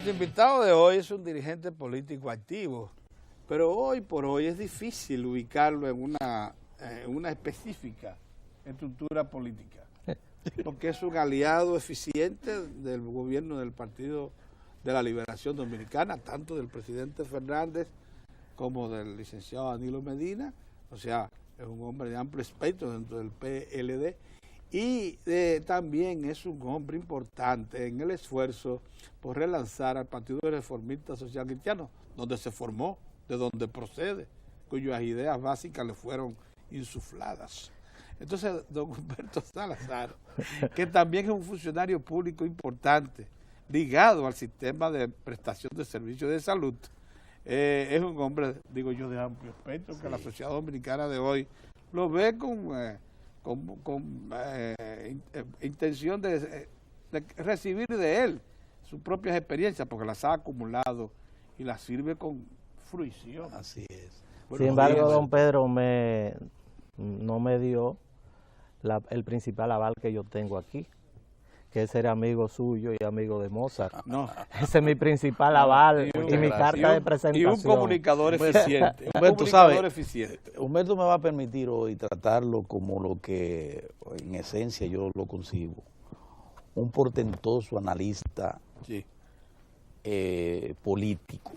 El invitado de hoy es un dirigente político activo, pero hoy por hoy es difícil ubicarlo en una específica estructura política, porque es un aliado eficiente del gobierno del Partido de la Liberación Dominicana, tanto del presidente Fernández como del licenciado Danilo Medina, o sea, es un hombre de amplio espectro dentro del PLD, y también es un hombre importante en el esfuerzo por relanzar al Partido Reformista Social Cristiano, donde se formó, de donde procede, cuyas ideas básicas le fueron insufladas. Entonces, don Humberto Salazar, que también es un funcionario público importante, ligado al sistema de prestación de servicios de salud, es un hombre, digo yo, de amplio espectro, que la sociedad dominicana de hoy lo ve con intención de recibir de él sus propias experiencias, porque las ha acumulado y las sirve con fruición. Así es. Sin embargo, don Pedro no me dio el principal aval que yo tengo aquí, que es ser amigo suyo y amigo de Mozart. No. Ese es mi principal aval y mi carta de presentación. Y un comunicador eficiente. Humberto, Humberto me va a permitir hoy tratarlo como lo que en esencia yo lo concibo. Un portentoso analista político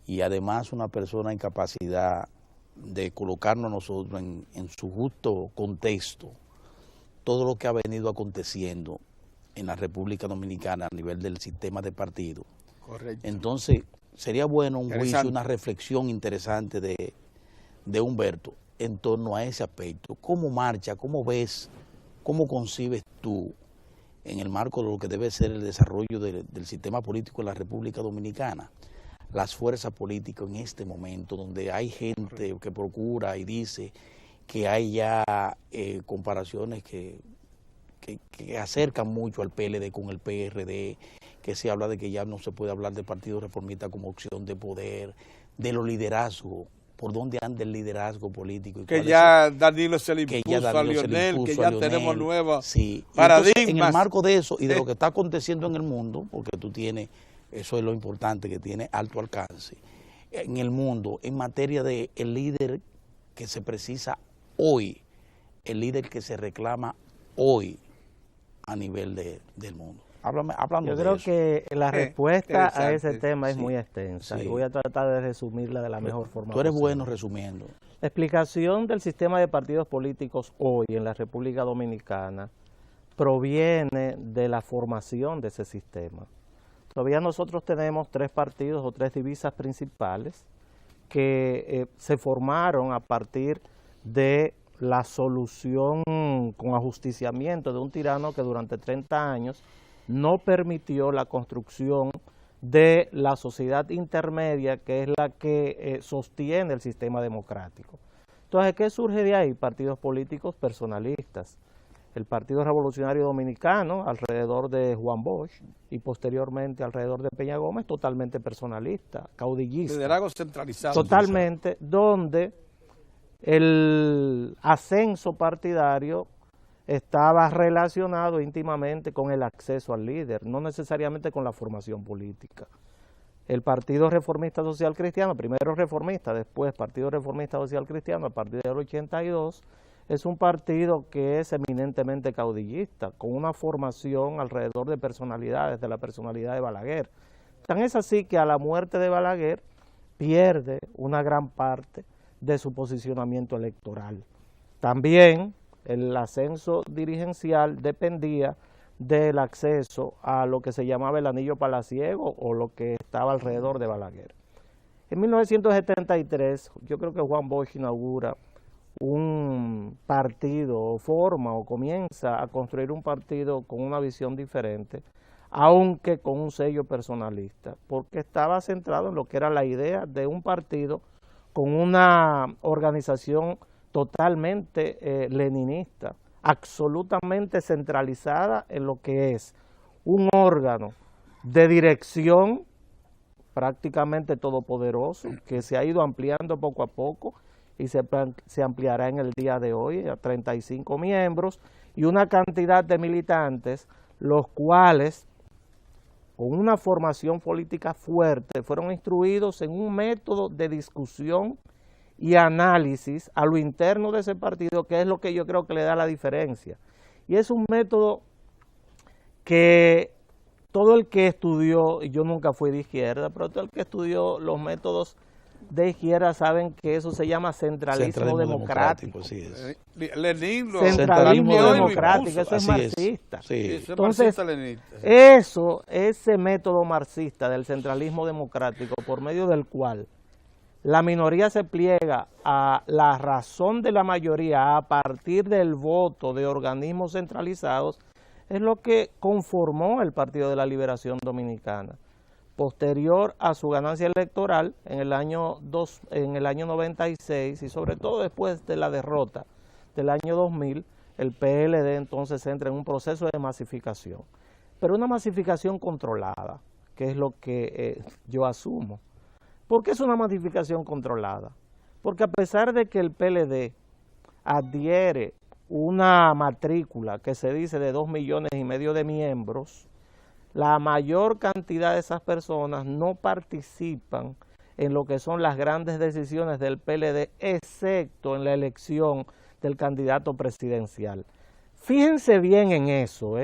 y además una persona en capacidad de colocarnos a nosotros en su justo contexto todo lo que ha venido aconteciendo en la República Dominicana a nivel del sistema de partido. Correcto. Entonces, sería bueno un juicio, una reflexión interesante de Humberto en torno a ese aspecto. ¿Cómo marcha, cómo ves, cómo concibes tú en el marco de lo que debe ser el desarrollo del sistema político en la República Dominicana, las fuerzas políticas en este momento, donde hay gente que procura y dice que hay ya comparaciones que acercan mucho al PLD con el PRD, que se habla de que ya no se puede hablar del Partido Reformista como opción de poder, de los liderazgos, por dónde anda el liderazgo político. Que ya Danilo se le impuso a Lionel, que ya tenemos nuevos paradigmas. Entonces, en el marco de eso y de lo que está aconteciendo en el mundo, porque tú tienes, eso es lo importante, que tiene alto alcance, en el mundo, en materia de el líder que se precisa hoy, el líder que se reclama hoy a nivel del mundo. Háblame Yo creo que la respuesta a ese tema es muy extensa y voy a tratar de resumirla de la mejor forma Tú eres posible. bueno resumiendo. La explicación del sistema de partidos políticos hoy en la República Dominicana proviene de la formación de ese sistema. Todavía nosotros tenemos 3 partidos o 3 divisas principales que se formaron a partir de la solución con ajusticiamiento de un tirano que durante 30 años no permitió la construcción de la sociedad intermedia, que es la que sostiene el sistema democrático. Entonces, ¿qué surge de ahí? Partidos políticos personalistas. El Partido Revolucionario Dominicano, alrededor de Juan Bosch, y posteriormente alrededor de Peña Gómez, totalmente personalista, caudillista. Liderazgo centralizado. Totalmente, donde el ascenso partidario estaba relacionado íntimamente con el acceso al líder, no necesariamente con la formación política. El Partido Reformista Social Cristiano, primero reformista, después Partido Reformista Social Cristiano, a partir del 82, es un partido que es eminentemente caudillista, con una formación alrededor de personalidades, de la personalidad de Balaguer. Tan es así que a la muerte de Balaguer pierde una gran parte de su posicionamiento electoral. También el ascenso dirigencial dependía del acceso a lo que se llamaba el anillo palaciego o lo que estaba alrededor de Balaguer. En 1973, yo creo que Juan Bosch inaugura un partido, o forma o comienza a construir un partido con una visión diferente, aunque con un sello personalista, porque estaba centrado en lo que era la idea de un partido con una organización totalmente leninista, absolutamente centralizada en lo que es un órgano de dirección prácticamente todopoderoso, que se ha ido ampliando poco a poco y se ampliará en el día de hoy a 35 miembros y una cantidad de militantes, los cuales con una formación política fuerte, fueron instruidos en un método de discusión y análisis a lo interno de ese partido, que es lo que yo creo que le da la diferencia. Y es un método que todo el que estudió, y yo nunca fui de izquierda, pero todo el que estudió los métodos de izquierda saben que eso se llama centralismo democrático. Sí es. Lenin lo Centralismo democrático, eso es marxista. Entonces, ese método marxista del centralismo democrático, por medio del cual la minoría se pliega a la razón de la mayoría a partir del voto de organismos centralizados, es lo que conformó el Partido de la Liberación Dominicana. Posterior a su ganancia electoral en el año 96 y sobre todo después de la derrota del año 2000, el PLD entonces entra en un proceso de masificación, pero una masificación controlada, que es lo que yo asumo. ¿Por qué es una masificación controlada? Porque a pesar de que el PLD adhiere una matrícula que se dice de 2,5 millones de miembros, la mayor cantidad de esas personas no participan en lo que son las grandes decisiones del PLD, excepto en la elección del candidato presidencial. Fíjense bien en eso,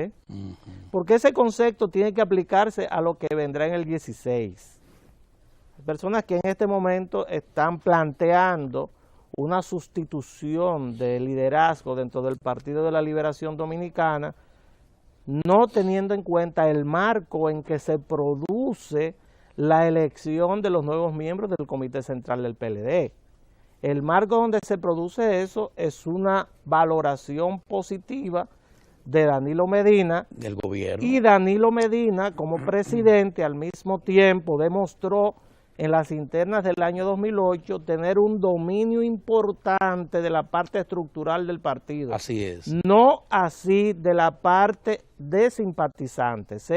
porque ese concepto tiene que aplicarse a lo que vendrá en el 16. Personas que en este momento están planteando una sustitución de liderazgo dentro del Partido de la Liberación Dominicana, no teniendo en cuenta el marco en que se produce la elección de los nuevos miembros del Comité Central del PLD. El marco donde se produce eso es una valoración positiva de Danilo Medina del gobierno. Y Danilo Medina, como presidente, al mismo tiempo demostró en las internas del año 2008 tener un dominio importante de la parte estructural del partido. Así es. No así de la parte de simpatizantes.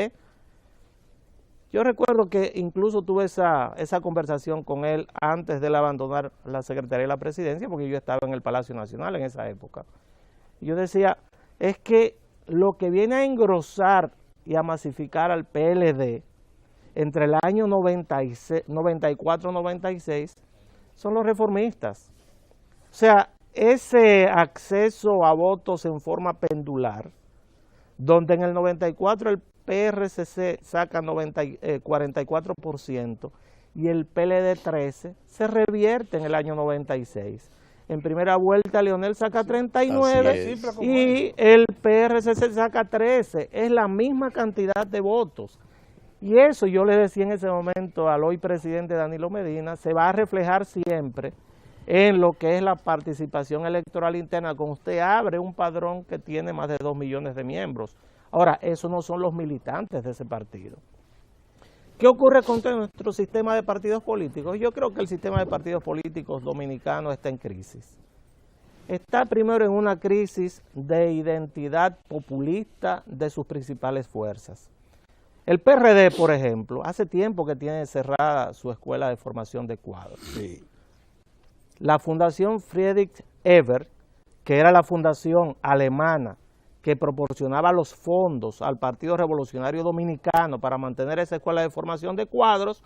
Yo recuerdo que incluso tuve esa conversación con él antes de él abandonar la Secretaría de la Presidencia, porque yo estaba en el Palacio Nacional en esa época. Yo decía, es que lo que viene a engrosar y a masificar al PLD entre el año 94-96 son los reformistas. O sea, ese acceso a votos en forma pendular, donde en el 94 el PRCC saca 44% y el PLD 13%, se revierte en el año 96. En primera vuelta Leonel saca 39% y el PRCC saca 13%. Es la misma cantidad de votos. Y eso yo le decía en ese momento al hoy presidente Danilo Medina, se va a reflejar siempre en lo que es la participación electoral interna, cuando usted abre un padrón que tiene más de 2 millones de miembros. Ahora, esos no son los militantes de ese partido. ¿Qué ocurre con nuestro sistema de partidos políticos? Yo creo que el sistema de partidos políticos dominicano está en crisis. Está primero en una crisis de identidad populista de sus principales fuerzas. El PRD, por ejemplo, hace tiempo que tiene cerrada su escuela de formación de cuadros. Sí. La Fundación Friedrich Ebert, que era la fundación alemana que proporcionaba los fondos al Partido Revolucionario Dominicano para mantener esa escuela de formación de cuadros,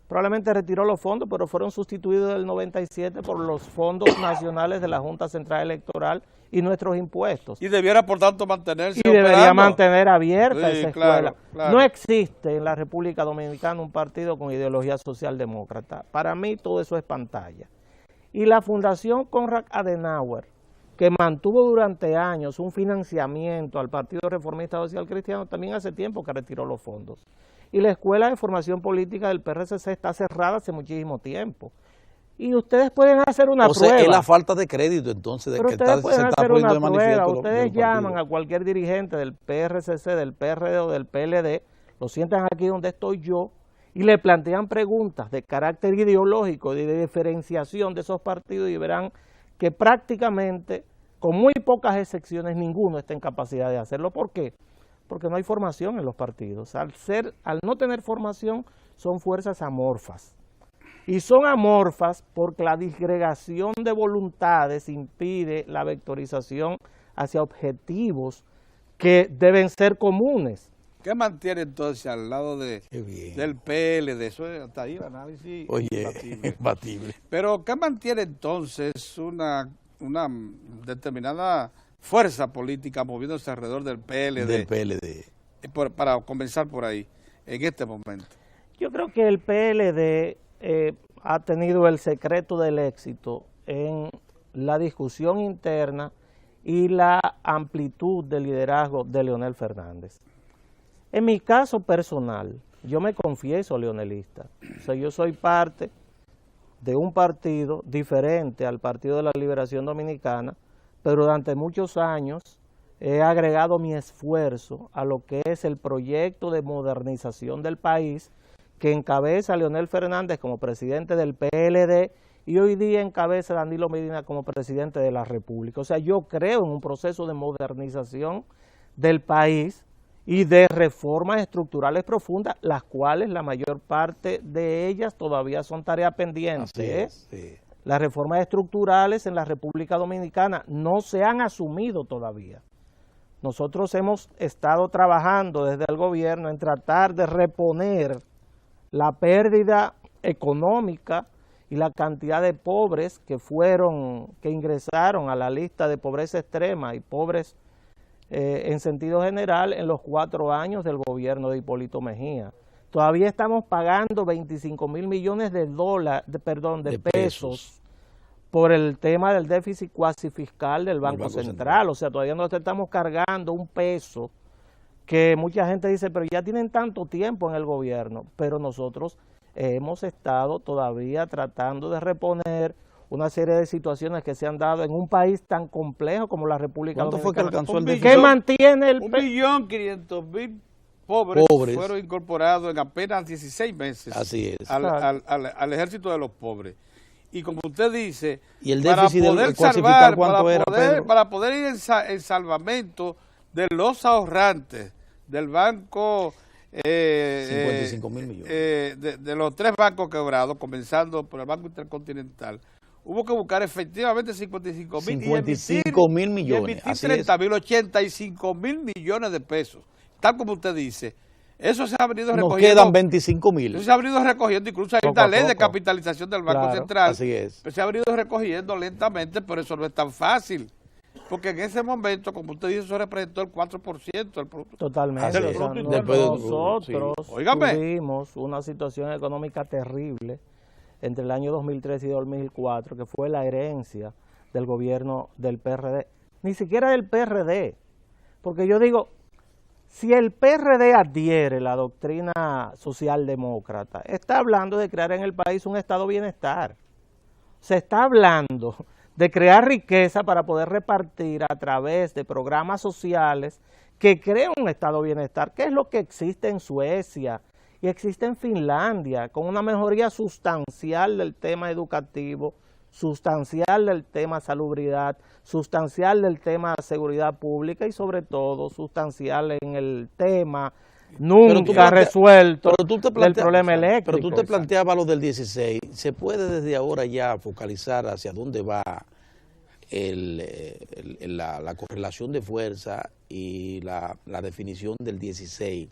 probablemente retiró los fondos, pero fueron sustituidos en el 97 por los fondos nacionales de la Junta Central Electoral y nuestros impuestos. Y debiera, por tanto, mantenerse y debería mantener abierta esa escuela. Claro. No existe en la República Dominicana un partido con ideología socialdemócrata. Para mí todo eso es pantalla. Y la Fundación Konrad Adenauer, que mantuvo durante años un financiamiento al Partido Reformista Social Cristiano, también hace tiempo que retiró los fondos. Y la Escuela de Formación Política del PRCC está cerrada hace muchísimo tiempo. Y ustedes pueden hacer una prueba. O sea, es la falta de crédito entonces de que se está poniendo de manifiesto. Ustedes llaman a cualquier dirigente del PRCC, del PRD o del PLD, lo sientan aquí donde estoy yo, y le plantean preguntas de carácter ideológico, de diferenciación de esos partidos, y verán que prácticamente, con muy pocas excepciones, ninguno está en capacidad de hacerlo. ¿Por qué? Porque no hay formación en los partidos. Al no tener formación, son fuerzas amorfas. Y son amorfas porque la disgregación de voluntades impide la vectorización hacia objetivos que deben ser comunes. ¿Qué mantiene entonces al lado del PLD? Eso hasta ahí el análisis imbatible. Pero ¿qué mantiene entonces una determinada fuerza política moviéndose alrededor del PLD? Del PLD. Para comenzar por ahí, en este momento. Yo creo que el PLD ha tenido el secreto del éxito en la discusión interna y la amplitud del liderazgo de Leonel Fernández. En mi caso personal, yo me confieso leonelista. O sea, yo soy parte de un partido diferente al Partido de la Liberación Dominicana, pero durante muchos años he agregado mi esfuerzo a lo que es el proyecto de modernización del país que encabeza Leonel Fernández como presidente del PLD y hoy día encabeza Danilo Medina como presidente de la República. O sea, yo creo en un proceso de modernización del país y de reformas estructurales profundas, las cuales la mayor parte de ellas todavía son tarea pendiente. Sí. Las reformas estructurales en la República Dominicana no se han asumido todavía. Nosotros hemos estado trabajando desde el gobierno en tratar de reponer la pérdida económica y la cantidad de pobres que ingresaron a la lista de pobreza extrema y pobres en sentido general en los 4 años del gobierno de Hipólito Mejía. Todavía estamos pagando 25 mil millones de pesos por el tema del déficit cuasi fiscal del Banco Central. O sea, todavía no estamos cargando un peso que mucha gente dice, pero ya tienen tanto tiempo en el gobierno, pero nosotros hemos estado todavía tratando de reponer una serie de situaciones que se han dado en un país tan complejo como la República Dominicana. ¿Cuánto fue que alcanzó el déficit? ¿Qué mantiene el 1.500.000 pobres fueron incorporados en apenas 16 meses. Así es. Al ejército de los pobres. Y como usted dice, ¿y el déficit del cuantificar cuánto era, Pedro? Para poder ir en salvamento de los ahorrantes del banco 55 mil millones. De los 3 bancos quebrados, comenzando por el Banco Intercontinental, hubo que buscar efectivamente 55 mil millones. Y emitir 30 mil, 85 mil millones de pesos. Tal como usted dice, eso se ha venido recogiendo. Nos quedan 25 mil. Eso se ha venido recogiendo, incluso hay una ley de capitalización del Banco Central. Así es. Se ha venido recogiendo lentamente, pero eso no es tan fácil. Porque en ese momento, como usted dice, eso representó el 4% del producto. Totalmente. Nosotros tuvimos una situación económica terrible entre el año 2003 y 2004, que fue la herencia del gobierno del PRD. Ni siquiera del PRD. Porque yo digo, si el PRD adhiere la doctrina socialdemócrata, está hablando de crear en el país un estado de bienestar. Se está hablando de crear riqueza para poder repartir a través de programas sociales que creen un estado de bienestar, que es lo que existe en Suecia y existe en Finlandia, con una mejoría sustancial del tema educativo, sustancial del tema salubridad, sustancial del tema seguridad pública y sobre todo sustancial en el tema nunca resuelto del problema eléctrico. Pero tú te planteabas lo del 16, ¿se puede desde ahora ya focalizar hacia dónde va la correlación de fuerza y la definición del 16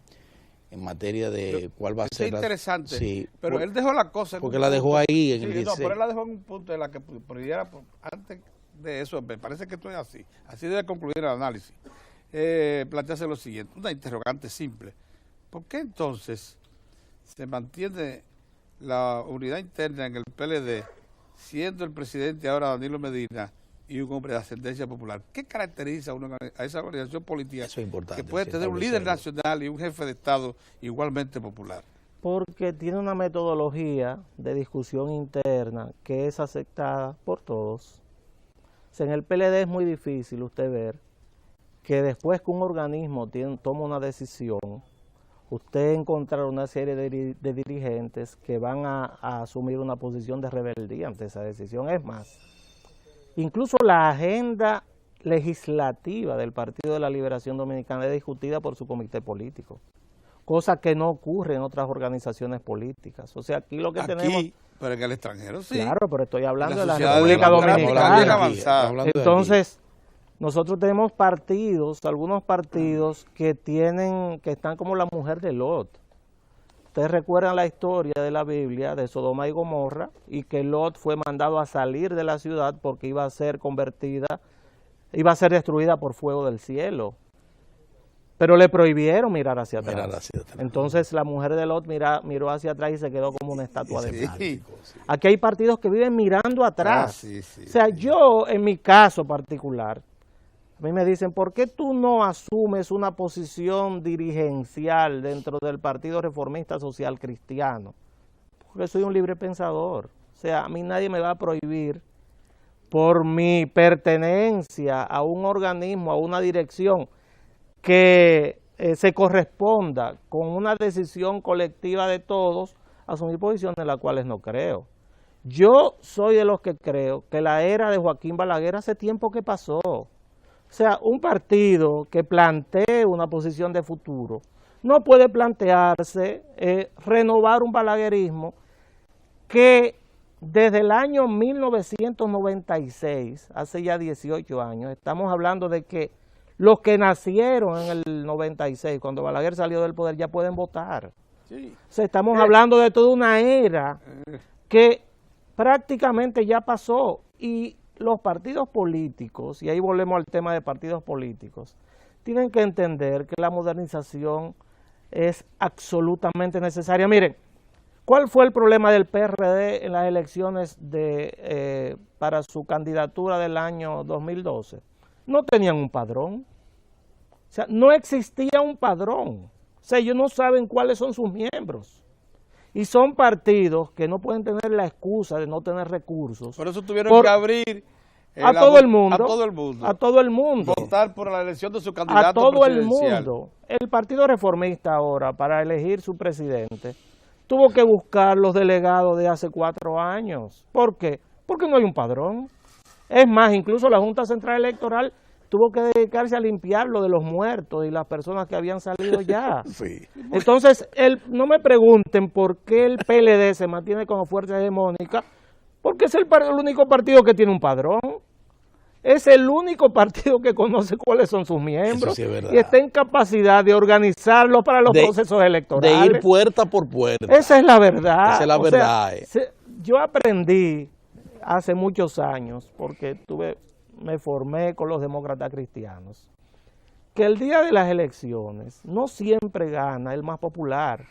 en materia de cuál va a ser? Es interesante, sí, pero él dejó la cosa... Porque la dejó ahí en el 16. No, pero él la dejó en un punto en la que pudiera, antes de eso, me parece que esto es así debe concluir el análisis. Plantearse lo siguiente, una interrogante simple. ¿Por qué entonces se mantiene la unidad interna en el PLD siendo el presidente ahora Danilo Medina y un hombre de ascendencia popular? ¿Qué caracteriza a esa organización política que puede tener un líder nacional y un jefe de Estado igualmente popular? Porque tiene una metodología de discusión interna que es aceptada por todos. O sea, en el PLD es muy difícil usted ver que después que un organismo toma una decisión, usted encontrar una serie de dirigentes que van a asumir una posición de rebeldía ante esa decisión. Es más, incluso la agenda legislativa del Partido de la Liberación Dominicana es discutida por su comité político, cosa que no ocurre en otras organizaciones políticas. O sea, aquí lo que tenemos... Pero en el extranjero sí. Claro, pero estoy hablando de la República Dominicana. Entonces, Nosotros tenemos partidos, algunos partidos que están como la mujer de Lot. Ustedes recuerdan la historia de la Biblia de Sodoma y Gomorra, y que Lot fue mandado a salir de la ciudad porque iba a ser destruida por fuego del cielo. Pero le prohibieron mirar hacia atrás. Entonces la mujer de Lot miró hacia atrás y se quedó como una estatua de sal. Aquí hay partidos que viven mirando atrás. O sea, yo en mi caso particular, a mí me dicen, ¿por qué tú no asumes una posición dirigencial dentro del Partido Reformista Social Cristiano? Porque soy un libre pensador. O sea, a mí nadie me va a prohibir por mi pertenencia a un organismo, a una dirección que se corresponda con una decisión colectiva de todos, asumir posiciones en las cuales no creo. Yo soy de los que creo que la era de Joaquín Balaguer hace tiempo que pasó. O sea, un partido que plantee una posición de futuro no puede plantearse renovar un balaguerismo que desde el año 1996, hace ya 18 años, estamos hablando de que los que nacieron en el 96, cuando Balaguer salió del poder, ya pueden votar. Sí. O sea, estamos hablando de toda una era que prácticamente ya pasó, y los partidos políticos, y ahí volvemos al tema de partidos políticos, tienen que entender que la modernización es absolutamente necesaria. Miren, ¿cuál fue el problema del PRD en las elecciones para su candidatura del año 2012? No tenían un padrón. O sea, no existía un padrón. O sea, ellos no saben cuáles son sus miembros. Y son partidos que no pueden tener la excusa de no tener recursos. Por eso tuvieron que abrir a todo el mundo. A todo el mundo. A todo el mundo. Votar por la elección de su candidato a todo presidencial. El mundo. El Partido Reformista ahora, para elegir su presidente, tuvo que buscar los delegados de hace 4 años. ¿Por qué? Porque no hay un padrón. Es más, incluso la Junta Central Electoral tuvo que dedicarse a limpiar lo de los muertos y las personas que habían salido ya. Sí. Entonces, no me pregunten por qué el PLD se mantiene como fuerza hegemónica, porque es el único partido que tiene un padrón. Es el único partido que conoce cuáles son sus miembros, sí, y está en capacidad de organizarlos para los procesos electorales. De ir puerta por puerta. Esa es la verdad. Esa es la verdad. Yo aprendí hace muchos años, porque me formé con los demócratas cristianos, que el día de las elecciones no siempre gana el más popular,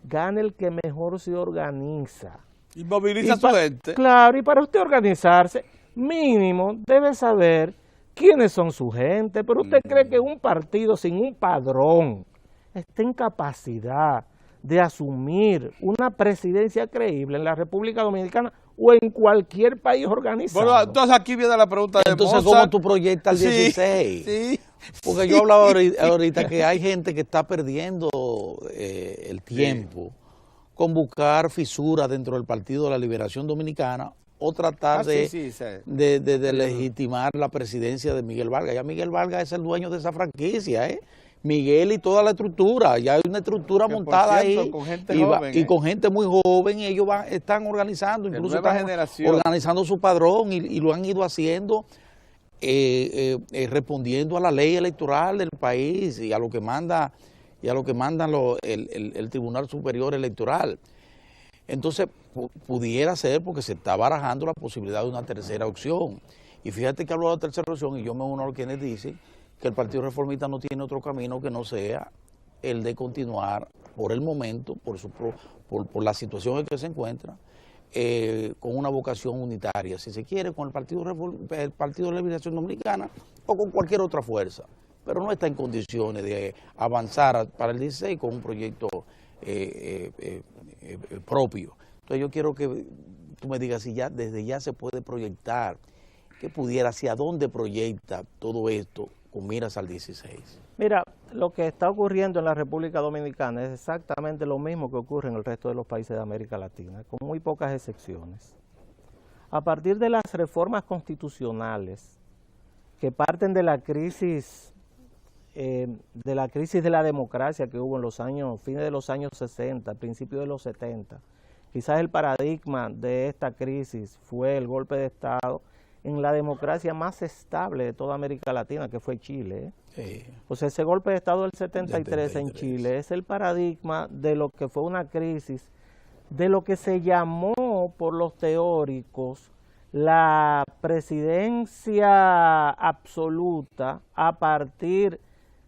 gana el que mejor se organiza. Y moviliza a su gente. Claro, y para usted organizarse, mínimo debe saber quiénes son su gente. Pero usted cree que un partido sin un padrón está en capacidad de asumir una presidencia creíble en la República Dominicana o en cualquier país organizado. Bueno, entonces aquí viene la pregunta de Entonces, Mozart. ¿cómo tú proyectas el 16? Sí. Porque yo hablaba ahorita que hay gente que está perdiendo el tiempo con buscar fisuras dentro del Partido de la Liberación Dominicana o tratar de legitimar la presidencia de Miguel Vargas. Ya Miguel Vargas es el dueño de esa franquicia, Miguel y toda la estructura, ya hay una estructura montada ahí, con gente joven, y con gente muy joven, y ellos están organizando, incluso están organizando su padrón, y lo han ido haciendo respondiendo a la ley electoral del país y a lo que manda el Tribunal Superior Electoral. Entonces pudiera ser, porque se está barajando la posibilidad de una tercera opción. Y fíjate que hablo de tercera opción, y yo me uno a quienes dicen que el Partido Reformista no tiene otro camino que no sea el de continuar por el momento, por la situación en que se encuentra, con una vocación unitaria, si se quiere, con el Partido de la Liberación Dominicana o con cualquier otra fuerza, pero no está en condiciones de avanzar para el 16 con un proyecto propio. Entonces yo quiero que tú me digas si ya desde ya se puede proyectar, que pudiera, hacia dónde proyecta todo esto con miras al 16. Mira, lo que está ocurriendo en la República Dominicana es exactamente lo mismo que ocurre en el resto de los países de América Latina, con muy pocas excepciones. A partir de las reformas constitucionales que parten de la crisis de la democracia que hubo en los años, fines de los años 60, principios de los 70, quizás el paradigma de esta crisis fue el golpe de Estado en la democracia más estable de toda América Latina, que fue Chile. Sí. O sea, ese golpe de Estado del 73 en Chile es el paradigma de lo que fue una crisis, de lo que se llamó por los teóricos la presidencia absoluta a partir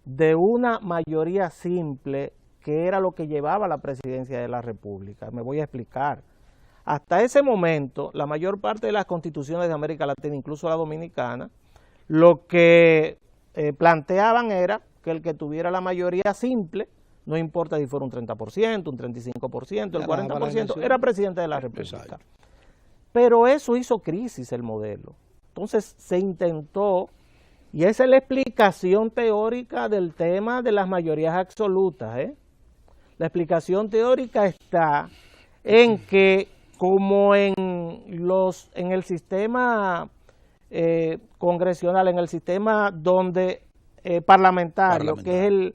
de una mayoría simple, que era lo que llevaba a la presidencia de la República. Me voy a explicar. Hasta ese momento, la mayor parte de las constituciones de América Latina, incluso la dominicana, lo que planteaban era que el que tuviera la mayoría simple, no importa si fuera un 30%, un 35%, el 40%, era presidente de la República. Exacto. Pero eso hizo crisis el modelo. Entonces se intentó, y esa es la explicación teórica del tema de las mayorías absolutas. La explicación teórica está en que, como en el sistema congresional, en el sistema donde parlamentario, que es el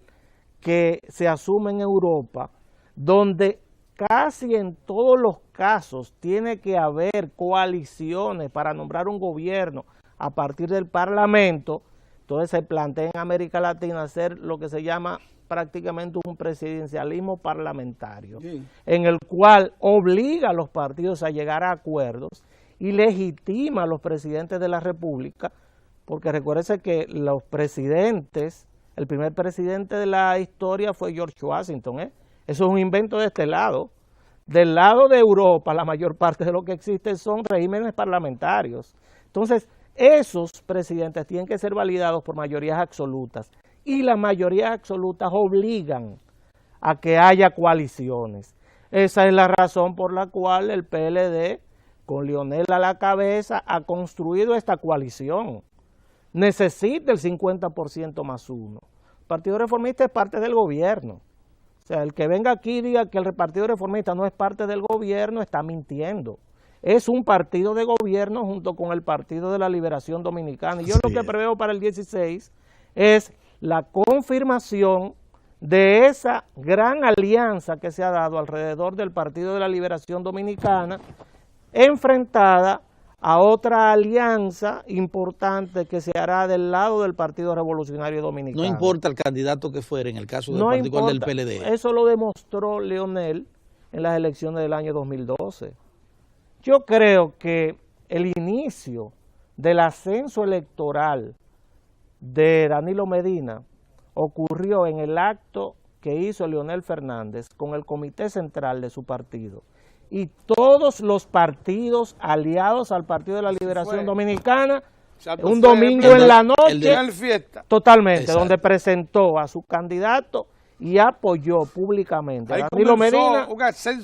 que se asume en Europa, donde casi en todos los casos tiene que haber coaliciones para nombrar un gobierno a partir del Parlamento. Entonces se plantea en América Latina hacer lo que se llama prácticamente un presidencialismo parlamentario, sí, en el cual obliga a los partidos a llegar a acuerdos y legitima a los presidentes de la República, porque recuérdese que los presidentes, el primer presidente de la historia fue George Washington, Eso es un invento de este lado. Del lado de Europa, la mayor parte de lo que existe son regímenes parlamentarios. Entonces, esos presidentes tienen que ser validados por mayorías absolutas, y las mayorías absolutas obligan a que haya coaliciones. Esa es la razón por la cual el PLD, con Leonel a la cabeza, ha construido esta coalición. Necesita el 50% más uno. El Partido Reformista es parte del gobierno. O sea, el que venga aquí y diga que el Partido Reformista no es parte del gobierno está mintiendo. Es un partido de gobierno junto con el Partido de la Liberación Dominicana. Y yo lo que preveo para el 16 es la confirmación de esa gran alianza que se ha dado alrededor del Partido de la Liberación Dominicana, enfrentada a otra alianza importante que se hará del lado del Partido Revolucionario Dominicano. No importa el candidato que fuera, en el caso del particular del PLD. Eso lo demostró Leonel en las elecciones del año 2012. Yo creo que el inicio del ascenso electoral de Danilo Medina ocurrió en el acto que hizo Leonel Fernández con el comité central de su partido. Y todos los partidos aliados al Partido de la Liberación Dominicana, un domingo en la noche, totalmente, exacto, donde presentó a su candidato y apoyó públicamente a Danilo Medina,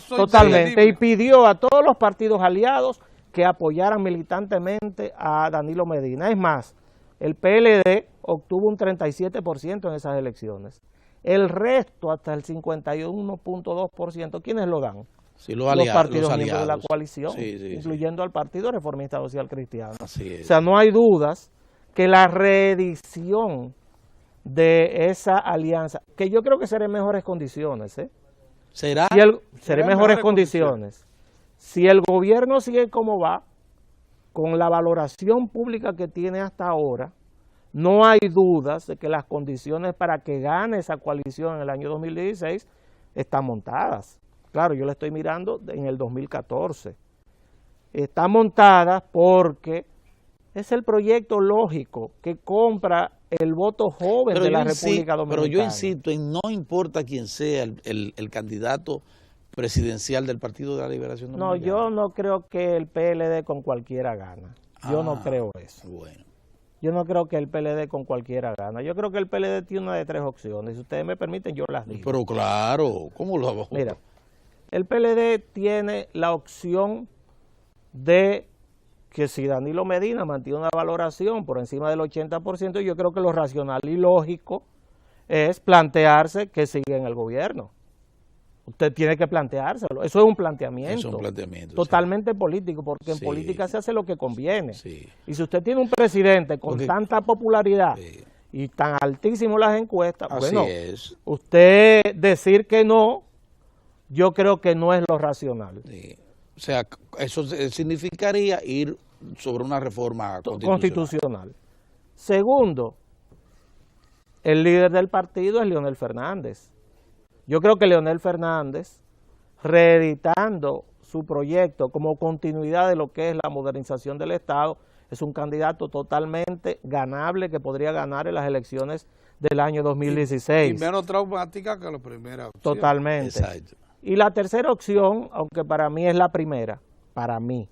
totalmente, y pidió a todos los partidos aliados que apoyaran militantemente a Danilo Medina. Es más, el PLD obtuvo un 37% en esas elecciones. El resto, hasta el 51.2%, ¿quiénes lo dan? Sí, los partidos miembros de la coalición, incluyendo al Partido Reformista Social Cristiano. Así es. O sea, no hay dudas que la reedición de esa alianza, que yo creo que será en mejores condiciones, ¿será? Será en mejores condiciones. Si el gobierno sigue como va, con la valoración pública que tiene hasta ahora, no hay dudas de que las condiciones para que gane esa coalición en el año 2016 están montadas. Claro, yo la estoy mirando en el 2014. Está montada porque es el proyecto lógico que compra el voto joven de la República Dominicana. Pero yo insisto en no importa quién sea el candidato presidencial del Partido de la Liberación Dominicana. No, yo no creo que el PLD con cualquiera gana. Yo no creo eso. Bueno. Yo no creo que el PLD con cualquiera gana. Yo creo que el PLD tiene una de tres opciones. Si ustedes me permiten, yo las digo. Pero claro, ¿cómo lo hago? Mira, el PLD tiene la opción de que si Danilo Medina mantiene una valoración por encima del 80%, yo creo que lo racional y lógico es plantearse que siga en el gobierno. Usted tiene que planteárselo. Eso es un planteamiento. Es un planteamiento totalmente político, porque en política se hace lo que conviene. Sí. Y si usted tiene un presidente con tanta popularidad y tan altísimo las encuestas, bueno, usted decir que no, yo creo que no es lo racional. Sí. O sea, eso significaría ir sobre una reforma constitucional. Segundo, el líder del partido es Leonel Fernández. Yo creo que Leonel Fernández, reeditando su proyecto como continuidad de lo que es la modernización del Estado, es un candidato totalmente ganable que podría ganar en las elecciones del año 2016. Y menos traumática que la primera opción. Totalmente. Exacto. Y la tercera opción, aunque para mí es la primera, para mí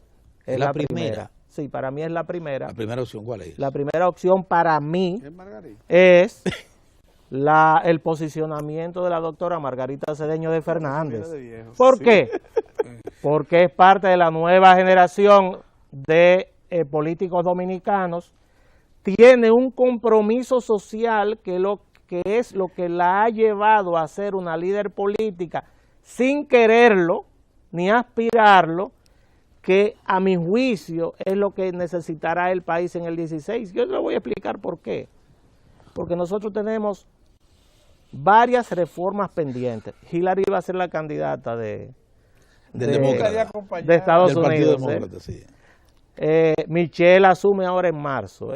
es la primera. Sí, para mí es la primera. ¿La primera opción cuál es? La primera opción para mí Margarita? es el posicionamiento de la doctora Margarita Cedeño de Fernández. ¿Por qué? Porque es parte de la nueva generación de políticos dominicanos, tiene un compromiso social que es lo que la ha llevado a ser una líder política sin quererlo ni aspirarlo, que a mi juicio es lo que necesitará el país en el 16. Yo le voy a explicar por qué. Porque nosotros tenemos varias reformas pendientes. Hillary va a ser la candidata de Estados del Unidos. Demócrata, sí. Michelle asume ahora en marzo.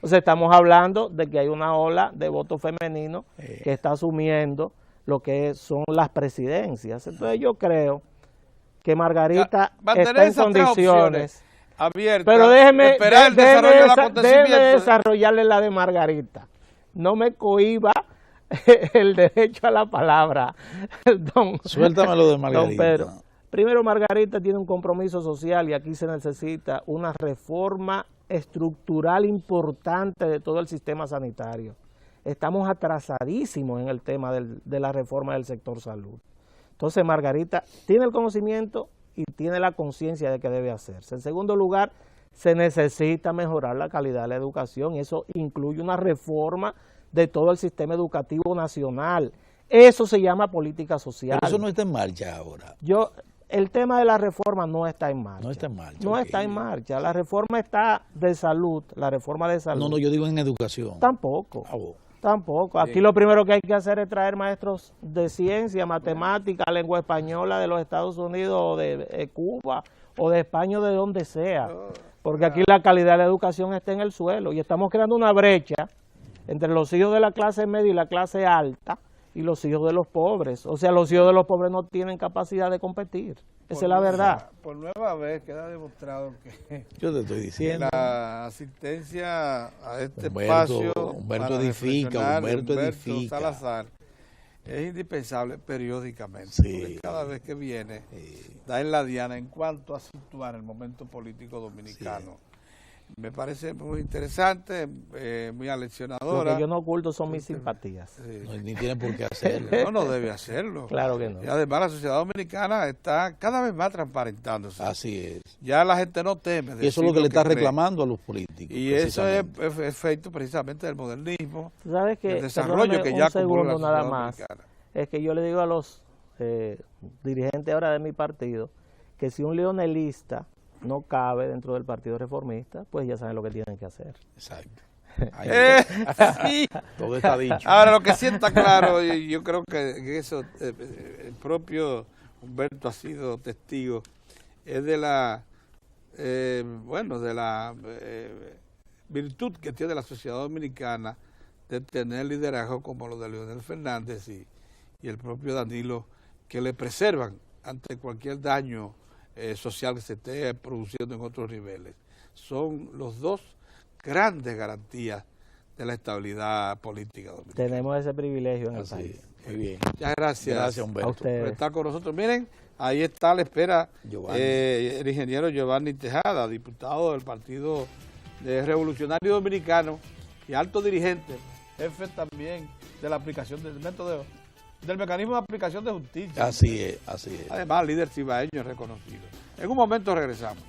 O sea, estamos hablando de que hay una ola de voto femenino que está asumiendo lo que son las presidencias. Entonces yo creo que Margarita está en condiciones abiertas, pero déjeme acontecimiento. Desarrollarle la de Margarita. No me cohiba el derecho a la palabra, Suéltame lo de Margarita. Don Pedro. Primero, Margarita tiene un compromiso social y aquí se necesita una reforma estructural importante de todo el sistema sanitario. Estamos atrasadísimos en el tema de la reforma del sector salud. Entonces, Margarita tiene el conocimiento y tiene la conciencia de que debe hacerse. En segundo lugar, se necesita mejorar la calidad de la educación y eso incluye una reforma de todo el sistema educativo nacional. Eso se llama política social. Pero eso no está en marcha ahora. El tema de la reforma no está en marcha. No está en marcha. No está en marcha. La reforma está de salud, la reforma de salud. No, yo digo en educación. Tampoco. Tampoco. Aquí lo primero que hay que hacer es traer maestros de ciencia, matemática, lengua española de los Estados Unidos o de Cuba o de España o de donde sea. Porque aquí la calidad de la educación está en el suelo y estamos creando una brecha entre los hijos de la clase media y la clase alta y los hijos de los pobres. O sea, los hijos de los pobres no tienen capacidad de competir. Esa es la verdad. Por nueva vez queda demostrado que yo te estoy diciendo, la asistencia a este espacio Humberto edifica Salazar es indispensable periódicamente. Sí. Porque cada vez que viene da en la diana en cuanto a situar el momento político dominicano. Sí. Me parece muy interesante, muy aleccionadora. Lo que yo no oculto son mis simpatías. Sí. No, ni tiene por qué hacerlo. No debe hacerlo. Claro que no. Y además la sociedad dominicana está cada vez más transparentándose. Así es. Ya la gente no teme. Y eso es lo que le está reclamando a los políticos. Y eso es efecto precisamente del modernismo, ¿sabes qué? del desarrollo que ya acumuló la sociedad nada más. dominicana. Es que yo le digo a los dirigentes ahora de mi partido que si un leonelista no cabe dentro del Partido Reformista, pues ya saben lo que tienen que hacer. Exacto. Sí. Todo está dicho. Ahora, lo que sí está claro, y yo creo que eso, el propio Humberto ha sido testigo, es de la, virtud que tiene la sociedad dominicana de tener liderazgo como lo de Leonel Fernández y el propio Danilo, que le preservan ante cualquier daño social que se esté produciendo en otros niveles. Son los dos grandes garantías de la estabilidad política dominicana. Tenemos ese privilegio en el país. Muy bien. Muchas gracias. Gracias, Humberto, por estar con nosotros. Miren, ahí está a la espera el ingeniero Giovanni Tejada, diputado del Partido Revolucionario Dominicano y alto dirigente, jefe también de la aplicación del método del mecanismo de aplicación de justicia. Así es, así es. Además, líder cibaeño reconocido. En un momento regresamos.